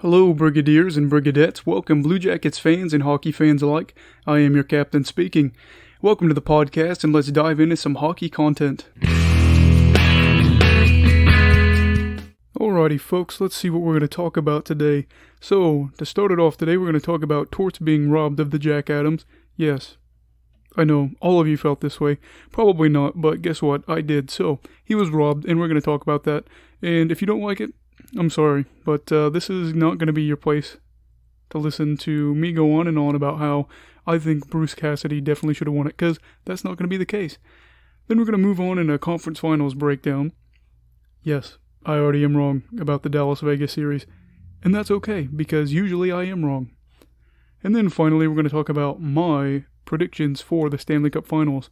Hello, Brigadiers and Brigadettes. Welcome, Blue Jackets fans and hockey fans alike. I am your captain speaking. Welcome to the podcast, and let's dive into some hockey content. Alrighty, folks, let's see what we're going to talk about today. So, to start it off today, we're going to talk about Torts being robbed of the Jack Adams. Yes, I know, all of you felt this way. Probably not, but guess what? I did. So, he was robbed, and we're going to talk about that. And if you don't like it, I'm sorry, but this is not going to be your place to listen to me go on and on about how I think Bruce Cassidy definitely should have won it, because that's not going to be the case. Then we're going to move on in a conference finals breakdown. Yes, I already am wrong about the Dallas-Vegas series, and that's okay, because usually I am wrong. And then finally, we're going to talk about my predictions for the Stanley Cup Finals.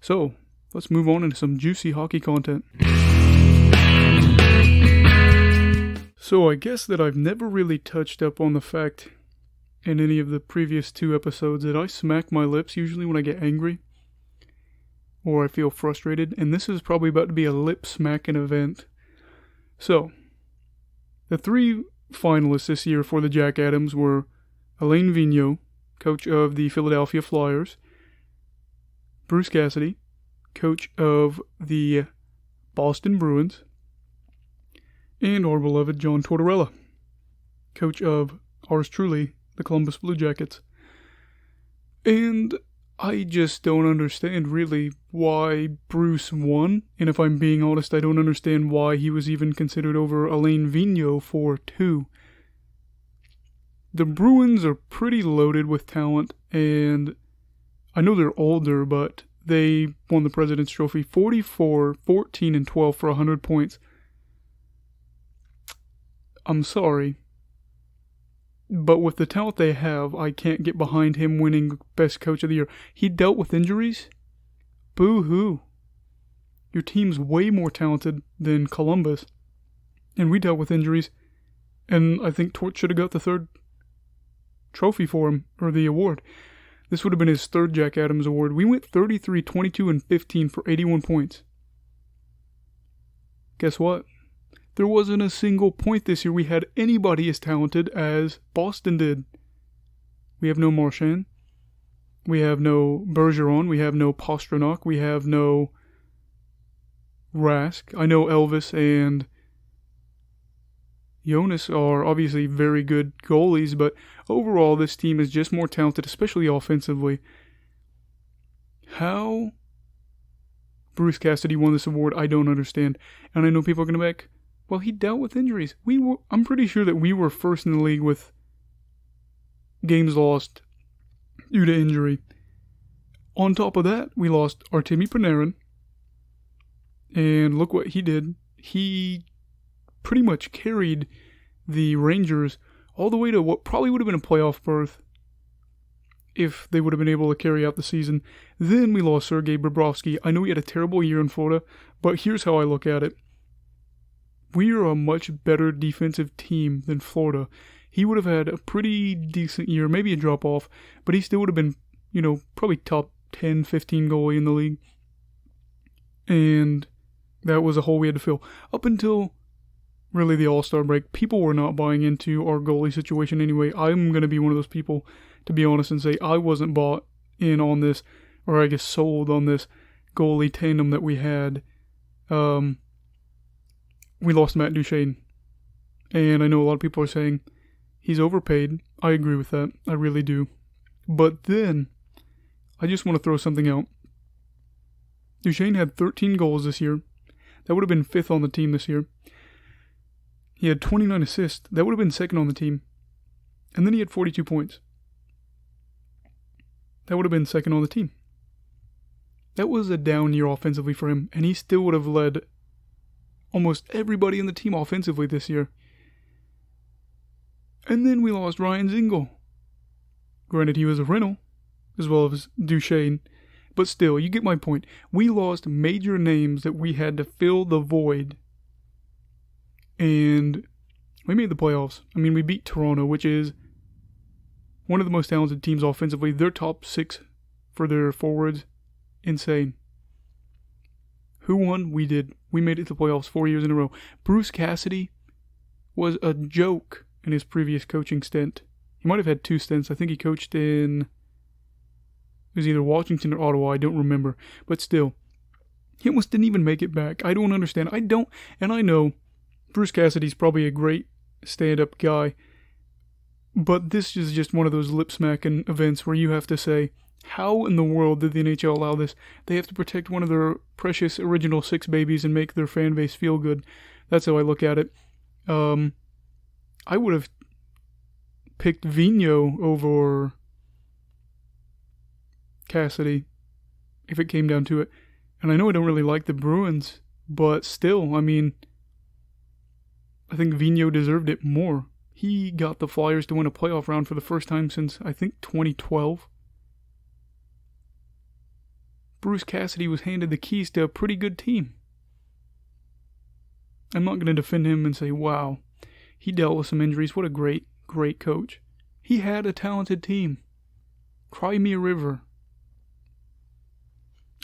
So, let's move on into some juicy hockey content. So I guess that I've never really touched up on the fact in any of the previous two episodes that I smack my lips usually when I get angry or I feel frustrated, and this is probably about to be a lip smacking event. So, the three finalists this year for the Jack Adams were Alain Vigneault, coach of the Philadelphia Flyers, Bruce Cassidy, coach of the Boston Bruins, and our beloved John Tortorella, coach of ours truly, the Columbus Blue Jackets. And I just don't understand really why Bruce won, and if I'm being honest, I don't understand why he was even considered over Alain Vigneault for two. The Bruins are pretty loaded with talent, and I know they're older, but they won the President's Trophy 44, 14, and 12 for 100 points. I'm sorry, but with the talent they have, I can't get behind him winning Best Coach of the Year. He dealt with injuries? Boo-hoo. Your team's way more talented than Columbus, and we dealt with injuries, and I think Torts should have got the third trophy for him, or the award. This would have been his third Jack Adams award. We went 33, 22, and 15 for 81 points. Guess what? There wasn't a single point this year we had anybody as talented as Boston did. We have no Marchand. We have no Bergeron. We have no Pastrnak. We have no Rask. I know Elvis and Jonas are obviously very good goalies, but overall this team is just more talented, especially offensively. How Bruce Cassidy won this award, I don't understand. And I know people are going to be like, well, he dealt with injuries. I'm pretty sure that we were first in the league with games lost due to injury. On top of that, we lost Artemi Panarin. And look what he did. He pretty much carried the Rangers all the way to what probably would have been a playoff berth if they would have been able to carry out the season. Then we lost Sergei Bobrovsky. I know he had a terrible year in Florida, but here's how I look at it. We are a much better defensive team than Florida. He would have had a pretty decent year, maybe a drop-off, but he still would have been, probably top 10, 15 goalie in the league. And that was a hole we had to fill. Up until really the All-Star break, people were not buying into our goalie situation anyway. I'm going to be one of those people, to be honest, and say I wasn't bought in on this, or I guess sold on this goalie tandem that we had. We lost Matt Duchene, and I know a lot of people are saying he's overpaid. I agree with that. I really do. But then, I just want to throw something out. Duchene had 13 goals this year. That would have been 5th on the team this year. He had 29 assists. That would have been 2nd on the team. And then he had 42 points. That would have been 2nd on the team. That was a down year offensively for him, and he still would have led almost everybody in the team offensively this year. And then we lost Ryan Zingle. Granted, he was a rental, as well as Duchene, but still, you get my point. We lost major names that we had to fill the void. And we made the playoffs. I mean, we beat Toronto, which is one of the most talented teams offensively. Their top 6 for their forwards, insane. Who won? We did. We made it to the playoffs 4 years in a row. Bruce Cassidy was a joke in his previous coaching stint. He might have had 2 stints. I think he coached in, it was either Washington or Ottawa, I don't remember. But still, he almost didn't even make it back. I don't understand. And I know Bruce Cassidy's probably a great stand-up guy, but this is just one of those lip-smacking events where you have to say, how in the world did the NHL allow this? They have to protect one of their precious original 6 babies and make their fan base feel good. That's how I look at it. I would have picked Vigneault over Cassidy if it came down to it. And I know I don't really like the Bruins, but still, I mean, I think Vigneault deserved it more. He got the Flyers to win a playoff round for the first time since, I think, 2012. Bruce Cassidy was handed the keys to a pretty good team. I'm not going to defend him and say, wow, he dealt with some injuries. What a great, great coach. He had a talented team. Cry me a river.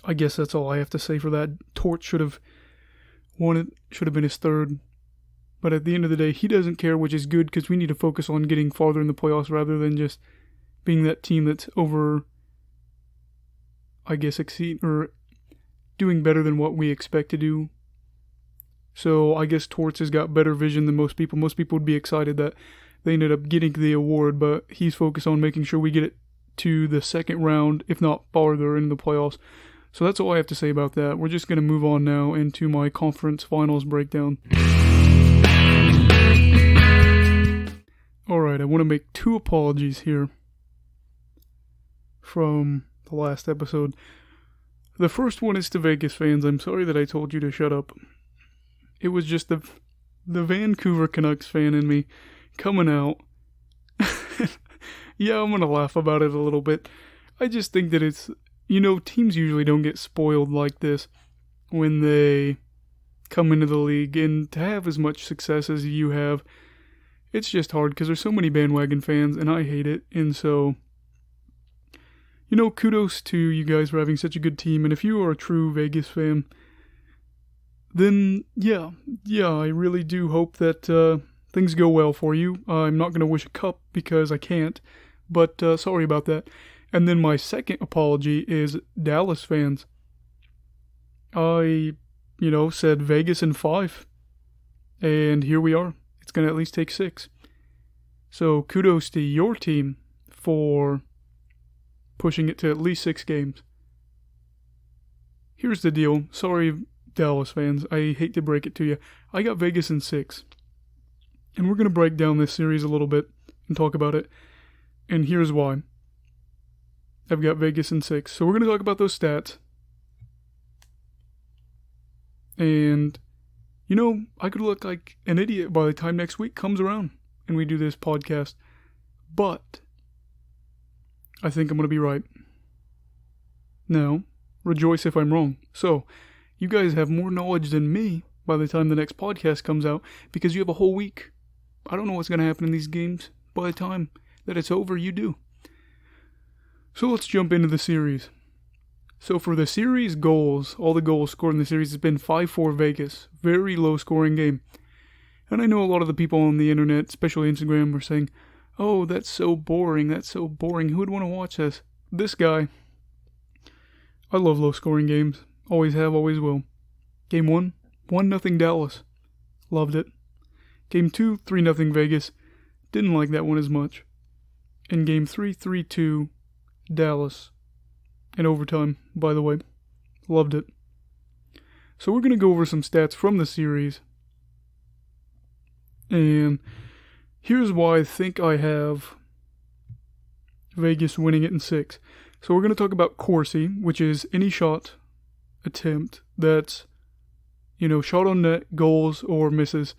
I guess that's all I have to say for that. Torts should have won it. Should have been his 3rd. But at the end of the day, he doesn't care, which is good because we need to focus on getting farther in the playoffs rather than just being that team that's over, I guess, doing better than what we expect to do. So I guess Torts has got better vision than most people. Most people would be excited that they ended up getting the award, but he's focused on making sure we get it to the 2nd round, if not farther, in the playoffs. So that's all I have to say about that. We're just going to move on now into my conference finals breakdown. Alright, I want to make 2 apologies here from the last episode. The first one is to Vegas fans. I'm sorry that I told you to shut up. It was just the Vancouver Canucks fan in me coming out. Yeah, I'm going to laugh about it a little bit. I just think that it's, teams usually don't get spoiled like this when they come into the league. And to have as much success as you have, it's just hard because there's so many bandwagon fans and I hate it. And so, kudos to you guys for having such a good team. And if you are a true Vegas fan, then yeah, I really do hope that things go well for you. I'm not going to wish a cup because I can't, but sorry about that. And then my second apology is Dallas fans. I, said Vegas in 5, and here we are. It's going to at least take 6. So kudos to your team for pushing it to at least 6 games. Here's the deal. Sorry, Dallas fans. I hate to break it to you. I got Vegas in 6. And we're going to break down this series a little bit and talk about it. And here's why. I've got Vegas in 6. So we're going to talk about those stats. And, I could look like an idiot by the time next week comes around and we do this podcast. But I think I'm going to be right. Now, rejoice if I'm wrong. So, you guys have more knowledge than me by the time the next podcast comes out because you have a whole week. I don't know what's going to happen in these games. By the time that it's over, you do. So let's jump into the series. So for the series goals, all the goals scored in the series has been 5-4 Vegas. Very low scoring game. And I know a lot of the people on the internet, especially Instagram, are saying, oh, that's so boring. Who would want to watch this? This guy. I love low scoring games. Always have, always will. Game 1, 1-0 Dallas. Loved it. Game 2, 3-0 Vegas. Didn't like that one as much. And Game 3, 3-2 Dallas. In overtime, by the way. Loved it. So we're going to go over some stats from the series. And here's why I think I have Vegas winning it in 6. So we're going to talk about Corsi, which is any shot attempt that's, shot on net, goals, or misses.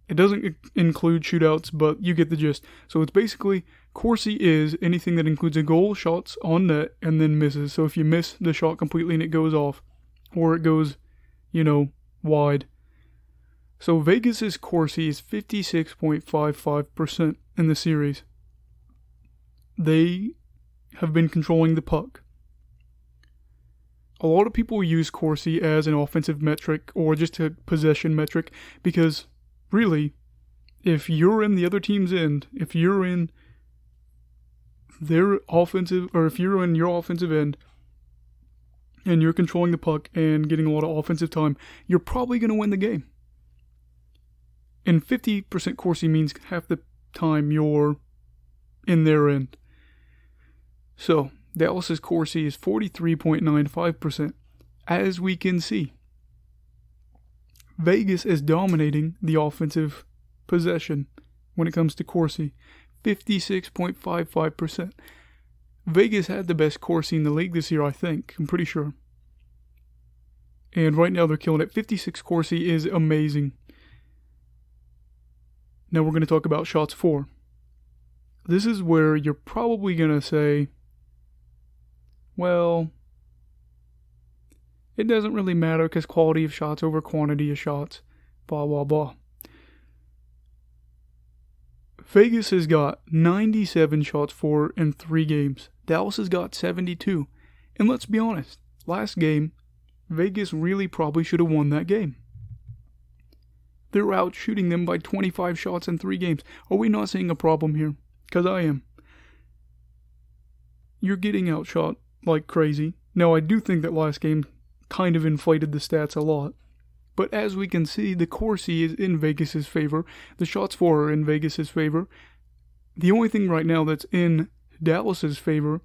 It doesn't include shootouts, but you get the gist. So it's basically, Corsi is anything that includes a goal, shots on net, and then misses. So if you miss the shot completely and it goes off, or it goes, wide. So Vegas's Corsi is 56.55% in the series. They have been controlling the puck. A lot of people use Corsi as an offensive metric or just a possession metric because, really, if you're in the other team's end, if you're in their offensive, or if you're in your offensive end, and you're controlling the puck and getting a lot of offensive time, you're probably going to win the game. And 50% Corsi means half the time you're in their end. So, Dallas's Corsi is 43.95%, as we can see. Vegas is dominating the offensive possession when it comes to Corsi, 56.55%. Vegas had the best Corsi in the league this year, I think. I'm pretty sure. And right now they're killing it. 56 Corsi is amazing. Now we're going to talk about shots for. This is where you're probably going to say, well, it doesn't really matter because quality of shots over quantity of shots. Blah, blah, blah. Vegas has got 97 shots for in 3 games. Dallas has got 72. And let's be honest, last game, Vegas really probably should have won that game. They're out shooting them by 25 shots in 3 games. Are we not seeing a problem here? Because I am. You're getting outshot like crazy. Now, I do think that last game kind of inflated the stats a lot. But as we can see, the Corsi is in Vegas' favor. The shots for are in Vegas' favor. The only thing right now that's in Dallas' favor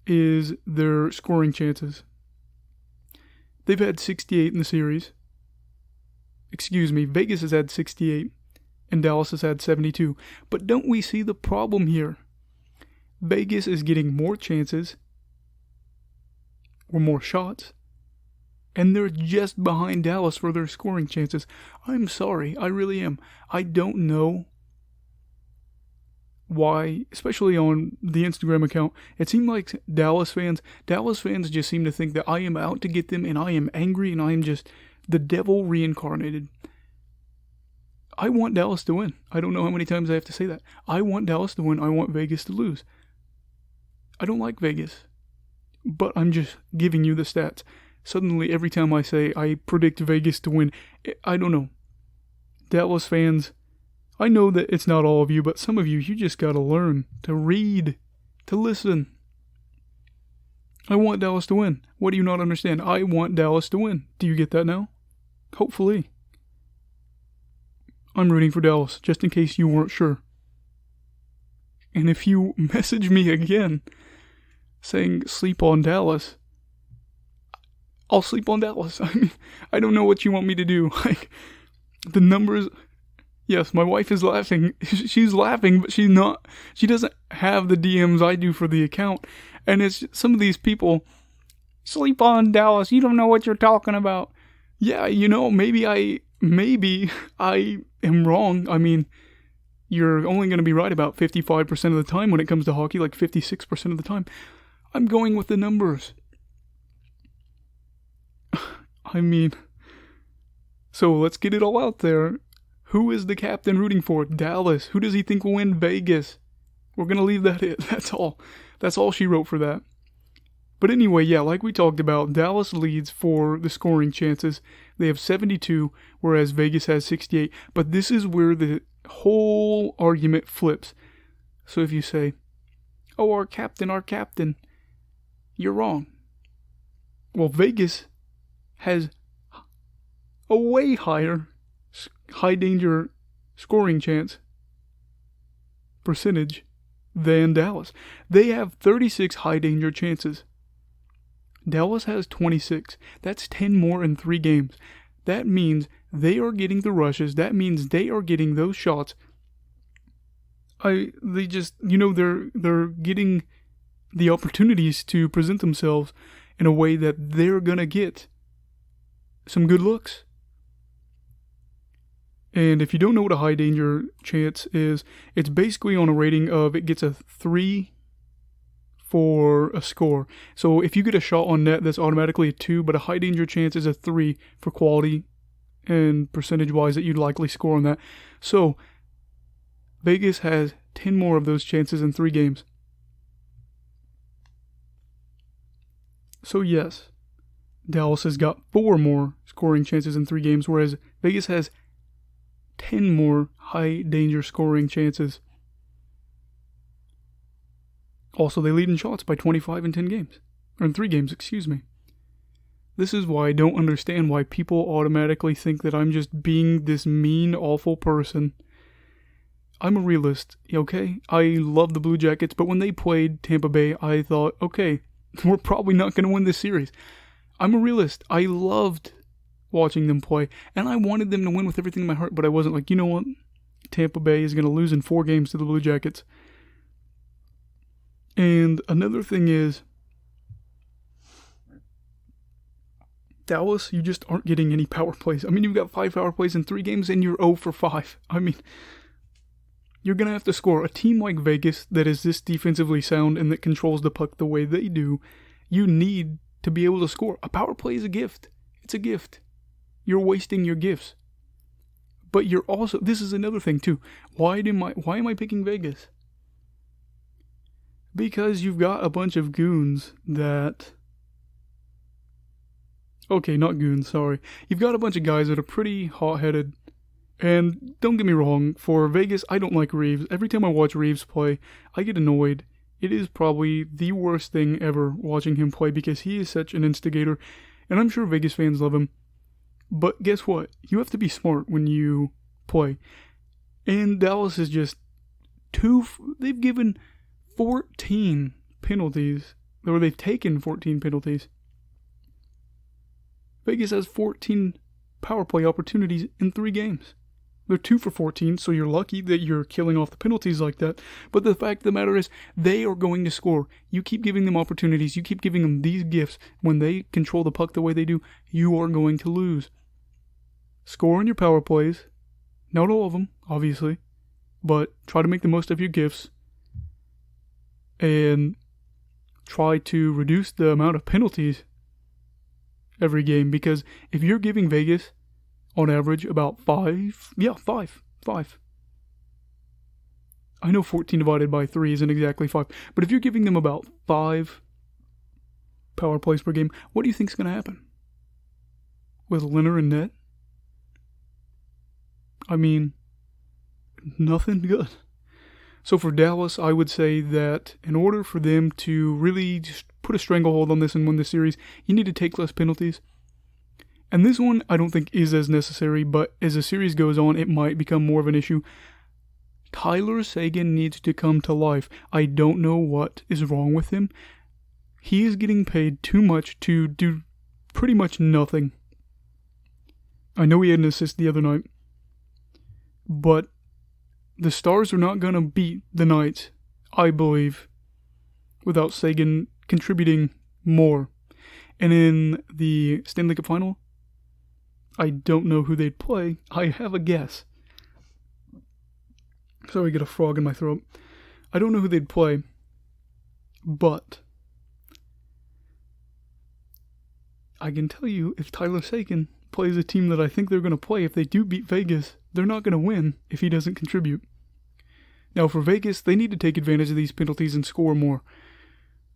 is their scoring chances. They've had 68 in the series. Excuse me, Vegas has had 68 and Dallas has had 72. But don't we see the problem here? Vegas is getting more chances or more shots, and they're just behind Dallas for their scoring chances. I'm sorry, I really am. I don't know why, especially on the Instagram account, it seemed like Dallas fans just seem to think that I am out to get them and I am angry and I am just the devil reincarnated. I want Dallas to win. I don't know how many times I have to say that. I want Dallas to win. I want Vegas to lose. I don't like Vegas, but I'm just giving you the stats. Suddenly, every time I say I predict Vegas to win, I don't know. Dallas fans, I know that it's not all of you, but some of you just gotta learn to read, to listen. I want Dallas to win. What do you not understand? I want Dallas to win. Do you get that now? Hopefully. I'm rooting for Dallas, just in case you weren't sure. And if you message me again saying sleep on Dallas, I'll sleep on Dallas. I mean, I don't know what you want me to do. Like, the numbers... Yes, my wife is laughing. She's laughing, but she's not... She doesn't have the DMs I do for the account. And it's some of these people... Sleep on Dallas. You don't know what you're talking about. Yeah, you know, maybe I am wrong. I mean, you're only going to be right about 55% of the time when it comes to hockey, like 56% of the time. I'm going with the numbers. I mean, so let's get it all out there. Who is the captain rooting for? Dallas. Who does he think will win? Vegas. We're going to leave that in. That's all. That's all she wrote for that. But anyway, yeah, like we talked about, Dallas leads for the scoring chances. They have 72, whereas Vegas has 68. But this is where the whole argument flips. So if you say, oh, our captain, you're wrong. Well, Vegas has a way higher high danger scoring chance percentage than Dallas. They have 36 high danger chances. Dallas has 26. That's 10 more in 3 games. That means they are getting the rushes. That means they are getting those shots. They're getting the opportunities to present themselves in a way that they're gonna get some good looks. And if you don't know what a high danger chance is, it's basically on a rating of it gets a 3 for a score. So if you get a shot on net, that's automatically a 2, but a high danger chance is a 3 for quality and percentage-wise that you'd likely score on that. So Vegas has 10 more of those chances in 3 games. So yes, Dallas has got 4 more scoring chances in 3 games, whereas Vegas has 10 more high danger scoring chances. Also, they lead in shots by 25 in 10 games. Or in 3 games, excuse me. This is why I don't understand why people automatically think that I'm just being this mean, awful person. I'm a realist, okay? I love the Blue Jackets, but when they played Tampa Bay, I thought, okay, we're probably not going to win this series. I'm a realist. I loved watching them play, and I wanted them to win with everything in my heart, but I wasn't like, you know what? Tampa Bay is going to lose in 4 games to the Blue Jackets. And another thing is, Dallas, you just aren't getting any power plays. I mean, you've got 5 power plays in 3 games, and you're 0 for 5. I mean, you're going to have to score. A team like Vegas that is this defensively sound and that controls the puck the way they do, you need to be able to score. A power play is a gift. It's a gift. You're wasting your gifts. But you're also, this is another thing too. Why am I picking Vegas? Because you've got a bunch of goons that... Okay, not goons, sorry. You've got a bunch of guys that are pretty hot-headed. And don't get me wrong, for Vegas, I don't like Reeves. Every time I watch Reeves play, I get annoyed. It is probably the worst thing ever watching him play because he is such an instigator. And I'm sure Vegas fans love him. But guess what? You have to be smart when you play. And Dallas is just they've given 14 penalties, or they've taken 14 penalties. Vegas has 14 power play opportunities in 3 games. They're 2 for 14, so you're lucky that you're killing off the penalties like that. But the fact of the matter is, they are going to score. You keep giving them opportunities, you keep giving them these gifts. When they control the puck the way they do, you are going to lose. Score on your power plays. Not all of them, obviously. But try to make the most of your gifts. And try to reduce the amount of penalties every game, because if you're giving Vegas on average about 5. I know 14 divided by 3 isn't exactly 5, but if you're giving them about 5 power plays per game, what do you think's going to happen? With Leonard and net? I mean, nothing good. So for Dallas, I would say that in order for them to really just put a stranglehold on this and win the series, you need to take less penalties. And this one I don't think is as necessary, but as the series goes on, it might become more of an issue. Tyler Seguin needs to come to life. I don't know what is wrong with him. He is getting paid too much to do pretty much nothing. I know he had an assist the other night, but the Stars are not going to beat the Knights, I believe, without Seguin contributing more. And in the Stanley Cup Final, I don't know who they'd play. I have a guess. Sorry, I get a frog in my throat. I don't know who they'd play, but I can tell you if Tyler Seguin plays a team that I think they're going to play, if they do beat Vegas, they're not going to win if he doesn't contribute. Now for Vegas, they need to take advantage of these penalties and score more.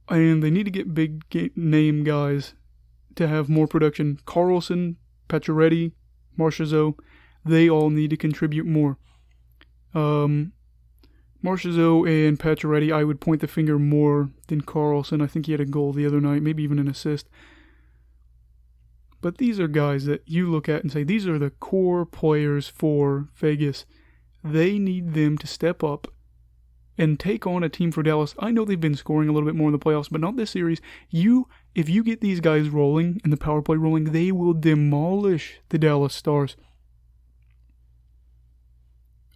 And they need to get big name guys to have more production. Carlson, Pacioretty, Marchessault, they all need to contribute more. Marchessault and Pacioretty, I would point the finger more than Carlson. I think he had a goal the other night, maybe even an assist. But these are guys that you look at and say, these are the core players for Vegas. They need them to step up and take on a team for Dallas. I know they've been scoring a little bit more in the playoffs, but not this series. If you get these guys rolling and the power play rolling, they will demolish the Dallas Stars.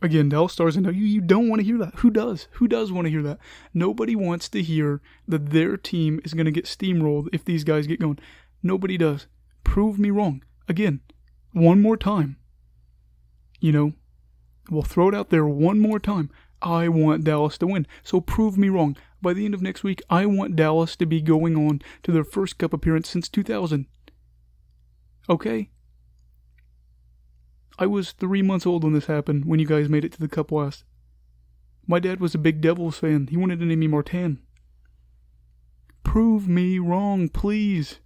Again, Dallas Stars, I know you don't want to hear that. Who does? Who does want to hear that? Nobody wants to hear that their team is going to get steamrolled if these guys get going. Nobody does. Prove me wrong. Again, one more time. We'll throw it out there one more time. I want Dallas to win. So prove me wrong. By the end of next week, I want Dallas to be going on to their first Cup appearance since 2000. Okay? I was 3 months old when this happened, when you guys made it to the Cup West. My dad was a big Devils fan. He wanted to name me Martin. Prove me wrong, please.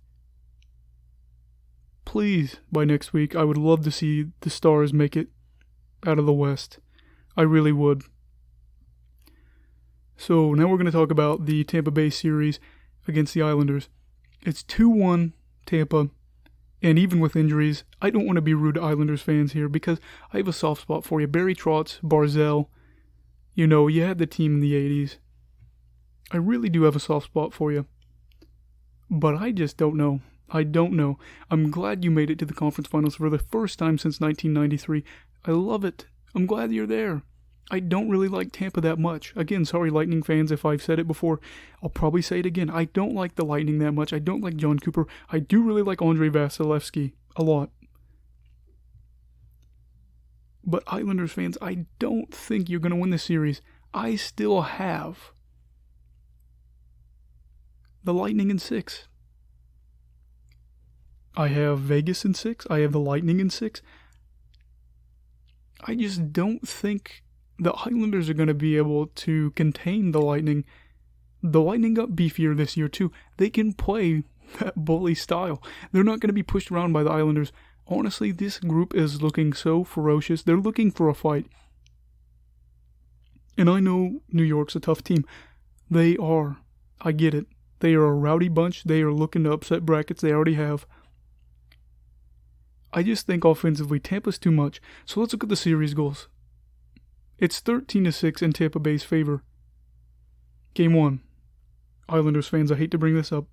Please, by next week, I would love to see the Stars make it out of the West. I really would. So now we're going to talk about the Tampa Bay series against the Islanders. It's 2-1 Tampa, and even with injuries, I don't want to be rude to Islanders fans here because I have a soft spot for you. Barry Trotz, Barzell, you know, you had the team in the 80s. I really do have a soft spot for you. But I just don't know. I don't know. I'm glad you made it to the conference finals for the first time since 1993. I love it. I'm glad you're there. I don't really like Tampa that much. Again, sorry Lightning fans if I've said it before. I'll probably say it again. I don't like the Lightning that much. I don't like John Cooper. I do really like Andrei Vasilevsky a lot. But Islanders fans, I don't think you're going to win this series. I still have the Lightning in 6. I have Vegas in 6. I have the Lightning in 6. I just don't think the Islanders are going to be able to contain the Lightning. The Lightning got beefier this year too. They can play that bully style. They're not going to be pushed around by the Islanders. Honestly, this group is looking so ferocious. They're looking for a fight. And I know New York's a tough team. They are. I get it. They are a rowdy bunch. They are looking to upset brackets. They already have. I just think offensively, Tampa's too much. So let's look at the series goals. It's 13-6 in Tampa Bay's favor. Game 1. Islanders fans, I hate to bring this up.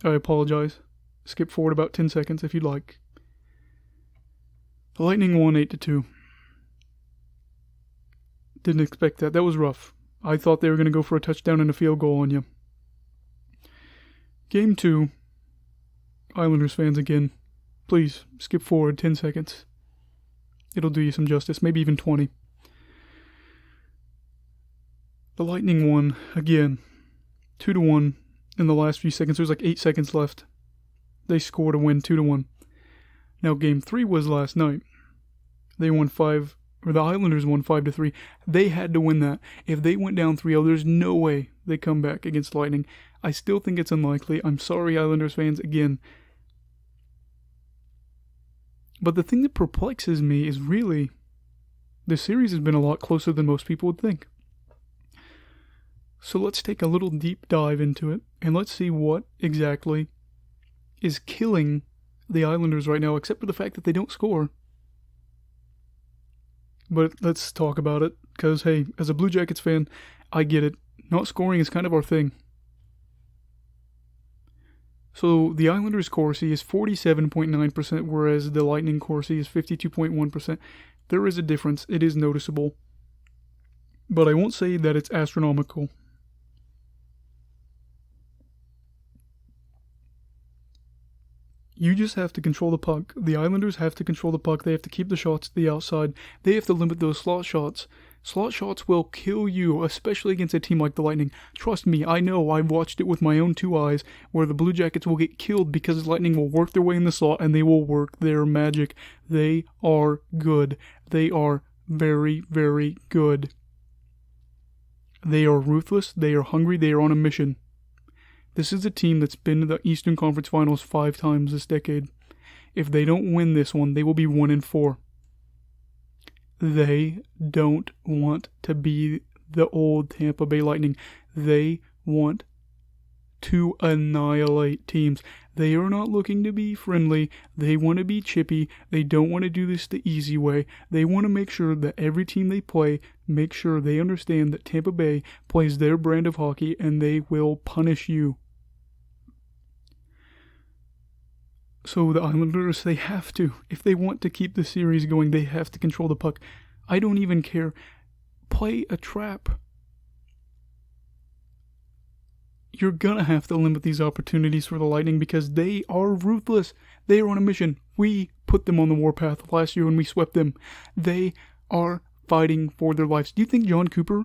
I apologize. Skip forward about 10 seconds if you'd like. The Lightning won 8-2. Didn't expect that. That was rough. I thought they were going to go for a touchdown and a field goal on you. Game 2. Islanders fans again. Please, skip forward 10 seconds. It'll do you some justice, maybe even 20. The Lightning won again. 2-1 in the last few seconds. There's like 8 seconds left. They scored a win 2-1. Now game 3 was last night. The Islanders won 5-3. They had to win that. If they went down 3-0, there's no way they come back against Lightning. I still think it's unlikely. I'm sorry, Islanders fans, again. But the thing that perplexes me is really, the series has been a lot closer than most people would think. So let's take a little deep dive into it, and let's see what exactly is killing the Islanders right now, except for the fact that they don't score. But let's talk about it, because hey, as a Blue Jackets fan, I get it. Not scoring is kind of our thing. So the Islanders' Corsi is 47.9%, whereas the Lightning Corsi is 52.1%. There is a difference. It is noticeable. But I won't say that it's astronomical. You just have to control the puck. The Islanders have to control the puck. They have to keep the shots to the outside. They have to limit those slot shots. Slot shots will kill you, especially against a team like the Lightning. Trust me, I know. I've watched it with my own 2 eyes, where the Blue Jackets will get killed because the Lightning will work their way in the slot and they will work their magic. They are good. They are very, very good. They are ruthless. They are hungry. They are on a mission. This is a team that's been to the Eastern Conference Finals 5 times this decade. If they don't win this one, they will be 1-4. They don't want to be the old Tampa Bay Lightning. They want to annihilate teams. They are not looking to be friendly. They want to be chippy. They don't want to do this the easy way. They want to make sure that every team they play, make sure they understand that Tampa Bay plays their brand of hockey and they will punish you. So the Islanders, they have to. If they want to keep the series going, they have to control the puck. I don't even care. Play a trap. You're going to have to limit these opportunities for the Lightning because they are ruthless. They are on a mission. We put them on the warpath last year when we swept them. They are fighting for their lives. Do you think John Cooper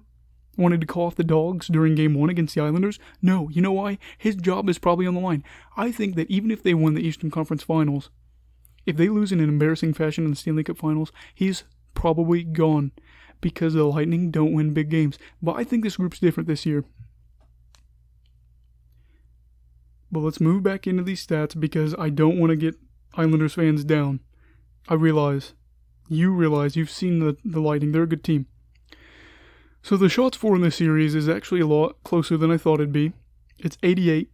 wanted to call off the Dogs during Game 1 against the Islanders? No. You know why? His job is probably on the line. I think that even if they win the Eastern Conference Finals, if they lose in an embarrassing fashion in the Stanley Cup Finals, he's probably gone because the Lightning don't win big games. But I think this group's different this year. But let's move back into these stats because I don't want to get Islanders fans down. I realize You realize you've seen the Lightning. They're a good team. So the shots for in this series is actually a lot closer than I thought it'd be. It's 88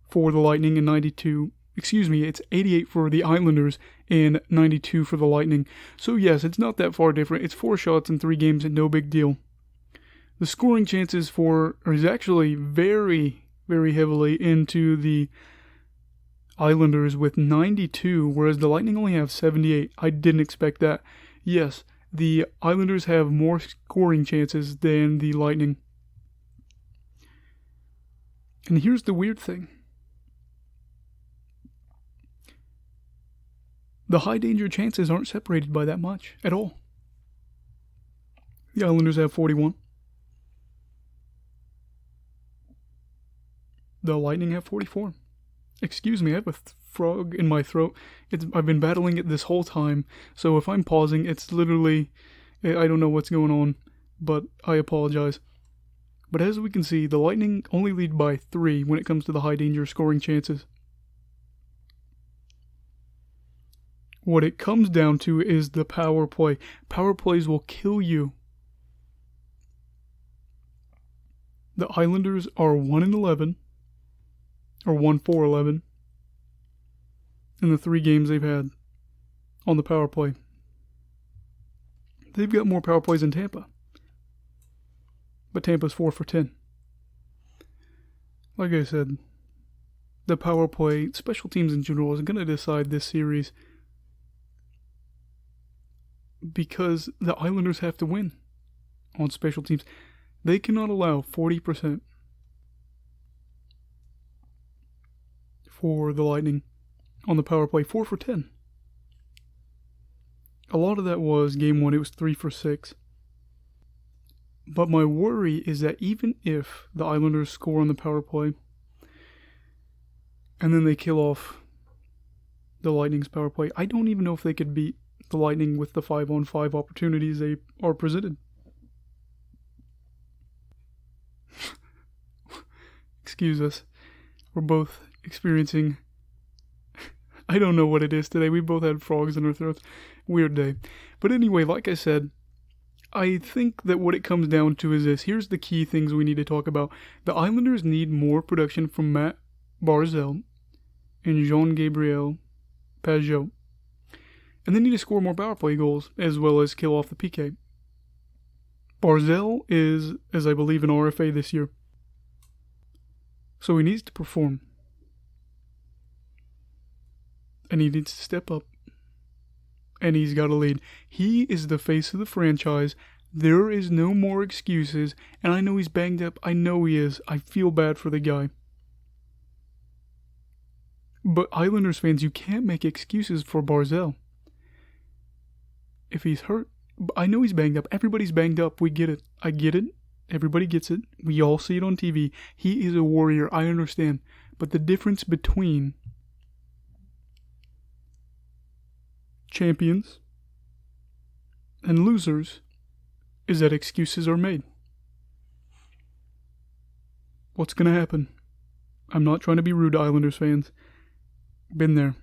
for the Lightning and 92. Excuse me, it's 88 for the Islanders and 92 for the Lightning. So yes, it's not that far different. It's 4 shots in 3 games and no big deal. The scoring chances is actually very, very heavily into the Islanders with 92, whereas the Lightning only have 78. I didn't expect that. Yes, the Islanders have more scoring chances than the Lightning. And here's the weird thing. The high danger chances aren't separated by that much at all. The Islanders have 41. The Lightning have 44. Excuse me, I have a frog in my throat. I've been battling it this whole time, so if I'm pausing, it's literally, I don't know what's going on, but I apologize. But as we can see, the Lightning only lead by 3 when it comes to the high danger scoring chances. What it comes down to is the power play. Power plays will kill you. The Islanders are 1-11, or 1-4-11, in the 3 games they've had on the power play. They've got more power plays than Tampa. But Tampa's 4 for 10. Like I said, the power play, special teams in general, is going to decide this series because the Islanders have to win on special teams. They cannot allow 40% for the Lightning on the power play. 4 for 10. A lot of that was game 1. It was 3 for 6. But my worry is that even if the Islanders score on the power play and then they kill off the Lightning's power play, I don't even know if they could beat the Lightning with the 5-on-5 opportunities they are presented. Excuse us. We're both experiencing... I don't know what it is today. We both had frogs in our throats. Weird day. But anyway, like I said, I think that what it comes down to is this. Here's the key things we need to talk about. The Islanders need more production from Matt Barzal and Jean-Gabriel Pageau. And they need to score more power play goals, as well as kill off the PK. Barzal is, as I believe, an RFA this year. So he needs to perform. And he needs to step up. And he's got to lead. He is the face of the franchise. There is no more excuses. And I know he's banged up. I know he is. I feel bad for the guy. But Islanders fans, you can't make excuses for Barzal. If he's hurt, I know he's banged up. Everybody's banged up. We get it. I get it. Everybody gets it. We all see it on TV. He is a warrior. I understand. But the difference between champions and losers is that excuses are made. What's going to happen? I'm not trying to be rude to Islanders fans. Been there.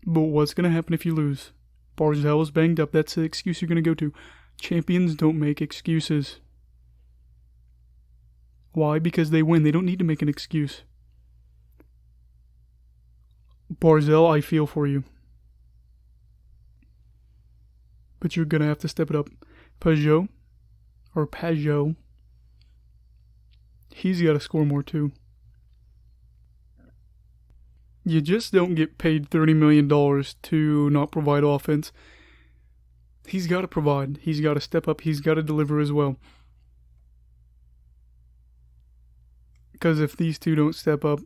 But what's going to happen if you lose? Barzal is banged up. That's the excuse you're going to go to. Champions don't make excuses. Why? Because they win. They don't need to make an excuse. Barzal, I feel for you. But you're going to have to step it up. Pageau, he's got to score more too. You just don't get paid $30 million to not provide offense. He's got to provide. He's got to step up. He's got to deliver as well. Because if these two don't step up,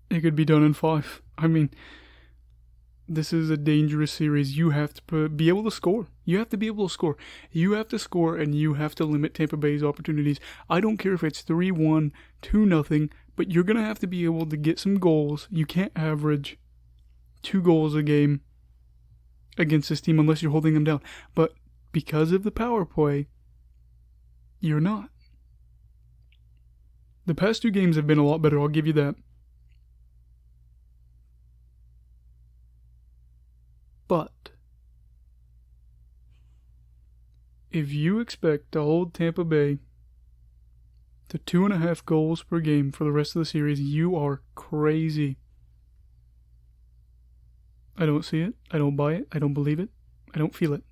it could be done in 5. I mean, this is a dangerous series. You have to be able to score. You have to be able to score. You have to score, and you have to limit Tampa Bay's opportunities. I don't care if it's 3-1, 2-0, but you're going to have to be able to get some goals. You can't average 2 goals a game against this team unless you're holding them down. But because of the power play, you're not. The past 2 games have been a lot better, I'll give you that. But if you expect to hold Tampa Bay to 2.5 goals per game for the rest of the series, you are crazy. I don't see it. I don't buy it. I don't believe it. I don't feel it.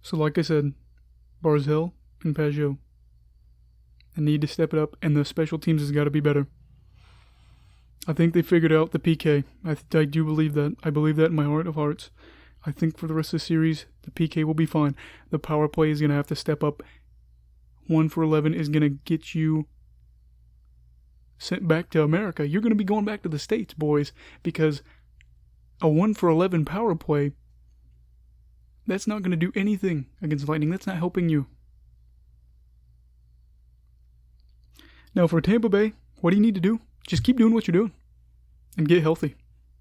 So like I said, Barzell and Pajot, I need to step it up, and the special teams has got to be better. I think they figured out the PK. I do believe that. I believe that in my heart of hearts. I think for the rest of the series, the PK will be fine. The power play is going to have to step up. 1 for 11 is going to get you sent back to America. You're going to be going back to the States, boys, because a 1 for 11 power play, that's not going to do anything against Lightning. That's not helping you. Now for Tampa Bay, what do you need to do? Just keep doing what you're doing and get healthy.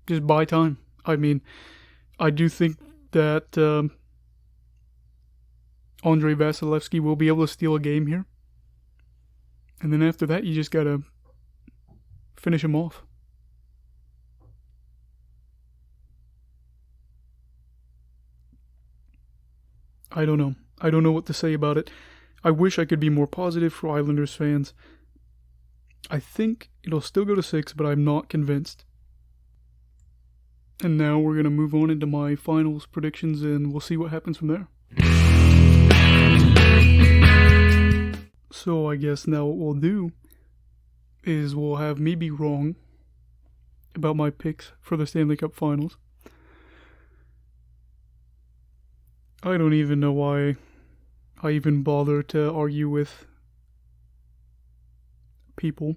Just buy time. I mean, I do think that Andrei Vasilevsky will be able to steal a game here. And then after that, you just got to finish him off. I don't know. I don't know what to say about it. I wish I could be more positive for Islanders fans. I think it'll still go to 6, but I'm not convinced. And now we're going to move on into my finals predictions, and we'll see what happens from there. So I guess now what we'll do is we'll have me be wrong about my picks for the Stanley Cup Finals. I don't even know why I even bother to argue with people.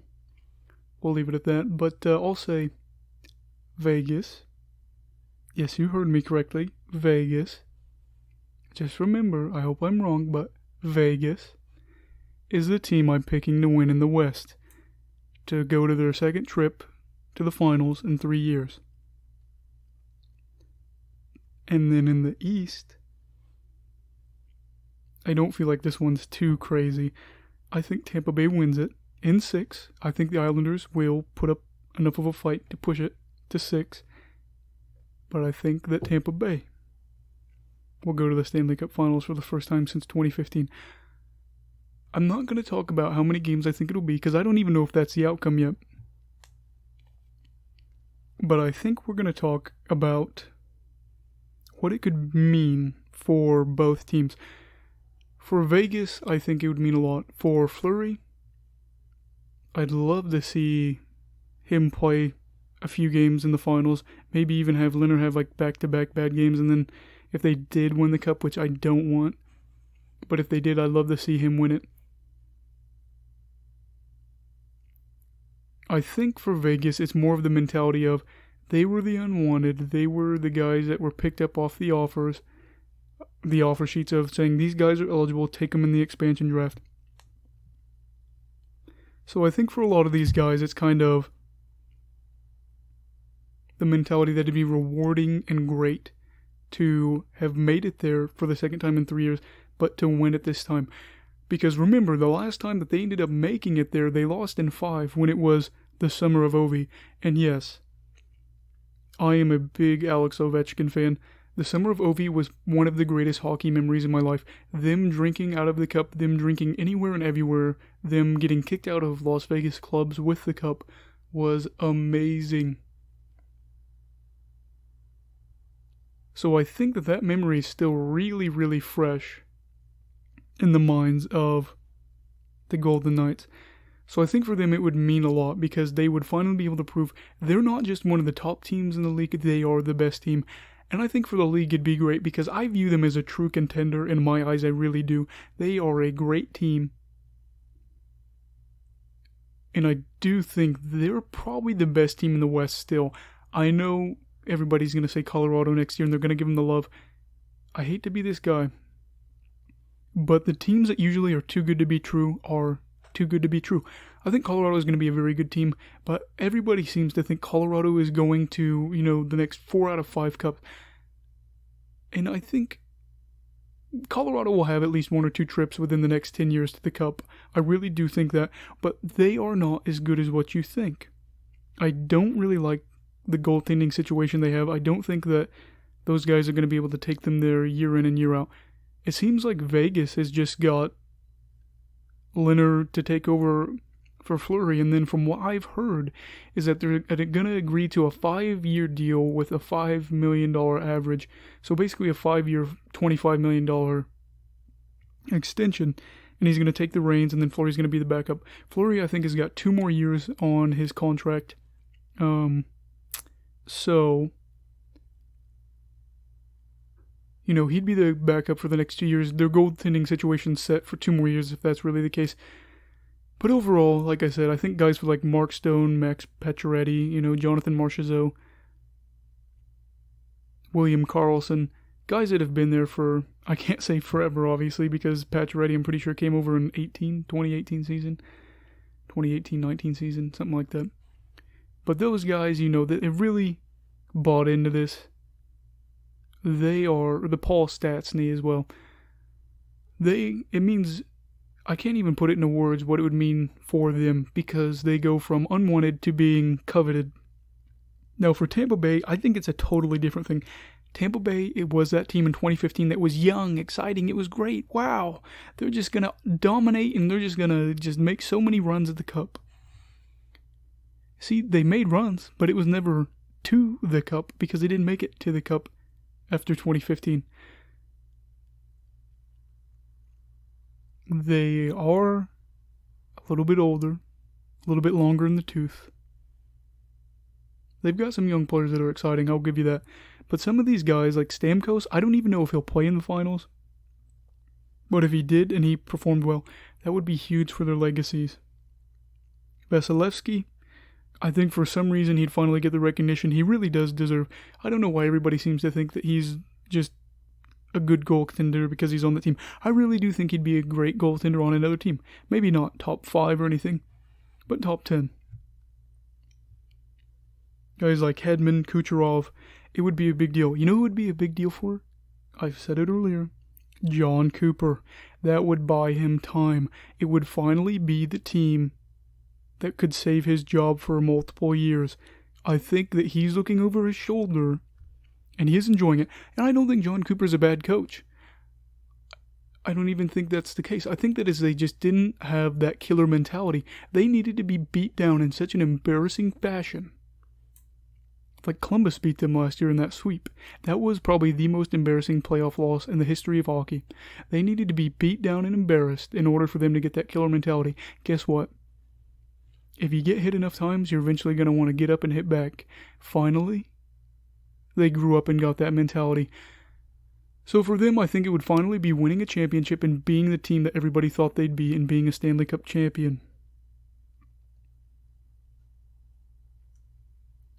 We'll leave it at that. But I'll say Vegas. Yes, you heard me correctly. Vegas. Just remember, I hope I'm wrong, but Vegas is the team I'm picking to win in the West, to go to their second trip to the finals in 3 years. And then in the East, I don't feel like this one's too crazy. I think Tampa Bay wins it in 6. I think the Islanders will put up enough of a fight to push it to 6. But I think that Tampa Bay will go to the Stanley Cup Finals for the first time since 2015. I'm not going to talk about how many games I think it'll be, because I don't even know if that's the outcome yet. But I think we're going to talk about what it could mean for both teams. For Vegas, I think it would mean a lot. For Fleury, I'd love to see him play a few games in the finals. Maybe even have Leonard have like back-to-back bad games, and then if they did win the cup, which I don't want, but if they did, I'd love to see him win it. I think for Vegas, it's more of the mentality of they were the unwanted. They were the guys that were picked up off the offers, the offer sheets of saying these guys are eligible, take them in the expansion draft. So I think for a lot of these guys, it's kind of the mentality that it'd be rewarding and great to have made it there for the second time in 3 years, but to win it this time. Because remember, the last time that they ended up making it there, they lost in 5 when it was the summer of Ovi. And yes, I am a big Alex Ovechkin fan. The summer of Ovi was one of the greatest hockey memories in my life. Them drinking out of the cup, them drinking anywhere and everywhere, them getting kicked out of Las Vegas clubs with the cup was amazing. So I think that memory is still really, really fresh in the minds of the Golden Knights. So I think for them it would mean a lot, because they would finally be able to prove they're not just one of the top teams in the league, they are the best team. And I think for the league it'd be great, because I view them as a true contender. In my eyes, I really do. They are a great team. And I do think they're probably the best team in the West still. I know everybody's going to say Colorado next year, and they're going to give them the love. I hate to be this guy, but the teams that usually are too good to be true are too good to be true. I think Colorado is going to be a very good team, but everybody seems to think Colorado is going to, the next 4 out of 5 cups. And I think Colorado will have at least 1 or 2 trips within the next 10 years to the cup. I really do think that, but they are not as good as what you think. I don't really like the goaltending situation they have. I don't think that those guys are going to be able to take them there year in and year out. It seems like Vegas has just got Leonard to take over for Fleury, and then from what I've heard is that they're going to agree to a 5-year deal with a $5 million average. So basically a 5-year, $25 million extension, and he's going to take the reins, and then Fleury's going to be the backup. Fleury, I think, has got 2 more years on his contract. So, you know, he'd be the backup for the next 2 years. Their goaltending situation's set for 2 more years, if that's really the case. But overall, like I said, I think guys like Mark Stone, Max Pacioretty, you know, Jonathan Marchessault, William Karlsson, guys that have been there for, I can't say forever, obviously, because Pacioretty, I'm pretty sure, came over in 2018 season, 2018-19 season, something like that. But those guys, you know, that have really bought into this, they are, the Paul Stastny as well, it means, I can't even put it into words what it would mean for them, because they go from unwanted to being coveted. Now for Tampa Bay, I think it's a totally different thing. Tampa Bay, it was that team in 2015 that was young, exciting, it was great, wow. They're just going to dominate, and they're just going to just make so many runs at the Cup. See, they made runs, but it was never to the Cup, because they didn't make it to the Cup after 2015. They are a little bit older, a little bit longer in the tooth. They've got some young players that are exciting, I'll give you that. But some of these guys, like Stamkos, I don't even know if he'll play in the finals. But if he did and he performed well, that would be huge for their legacies. Vasilevsky, I think for some reason he'd finally get the recognition he really does deserve. I don't know why everybody seems to think that he's just a good goaltender because he's on the team. I really do think he'd be a great goaltender on another team. Maybe not top 5 or anything, but top 10. Guys like Hedman, Kucherov, it would be a big deal. You know who would be a big deal for? I've said it earlier. John Cooper. That would buy him time. It would finally be the team that could save his job for multiple years. I think that he's looking over his shoulder and he is enjoying it. And I don't think John Cooper's a bad coach. I don't even think that's the case. I think that is they just didn't have that killer mentality. They needed to be beat down in such an embarrassing fashion. Like Columbus beat them last year in that sweep. That was probably the most embarrassing playoff loss in the history of hockey. They needed to be beat down and embarrassed in order for them to get that killer mentality. Guess what? If you get hit enough times, you're eventually going to want to get up and hit back. Finally, they grew up and got that mentality. So for them, I think it would finally be winning a championship and being the team that everybody thought they'd be and being a Stanley Cup champion.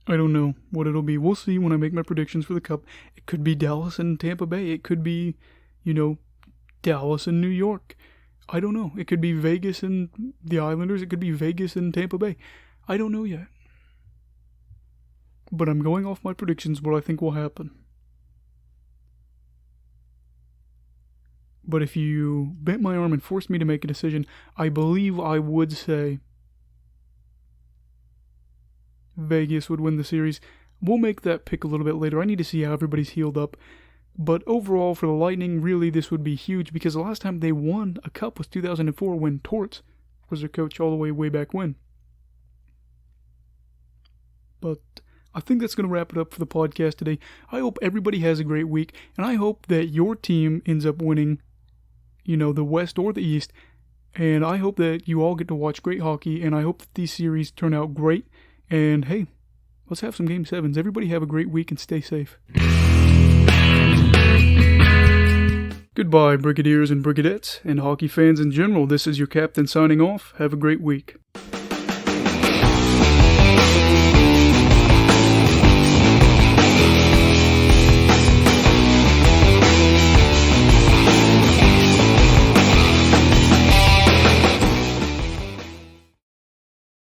I don't know what it'll be. We'll see when I make my predictions for the Cup. It could be Dallas and Tampa Bay. It could be, Dallas and New York. I don't know. It could be Vegas and the Islanders. It could be Vegas and Tampa Bay. I don't know yet. But I'm going off my predictions, what I think will happen. But if you bent my arm and forced me to make a decision, I believe I would say Vegas would win the series. We'll make that pick a little bit later. I need to see how everybody's healed up. But overall, for the Lightning, really this would be huge because the last time they won a cup was 2004 when Torts was their coach all the way back when. But I think that's going to wrap it up for the podcast today. I hope everybody has a great week, and I hope that your team ends up winning, the West or the East. And I hope that you all get to watch great hockey, and I hope that these series turn out great. And hey, let's have some Game 7s. Everybody have a great week and stay safe. Goodbye, Brigadiers and Brigadettes, and hockey fans in general. This is your captain signing off. Have a great week.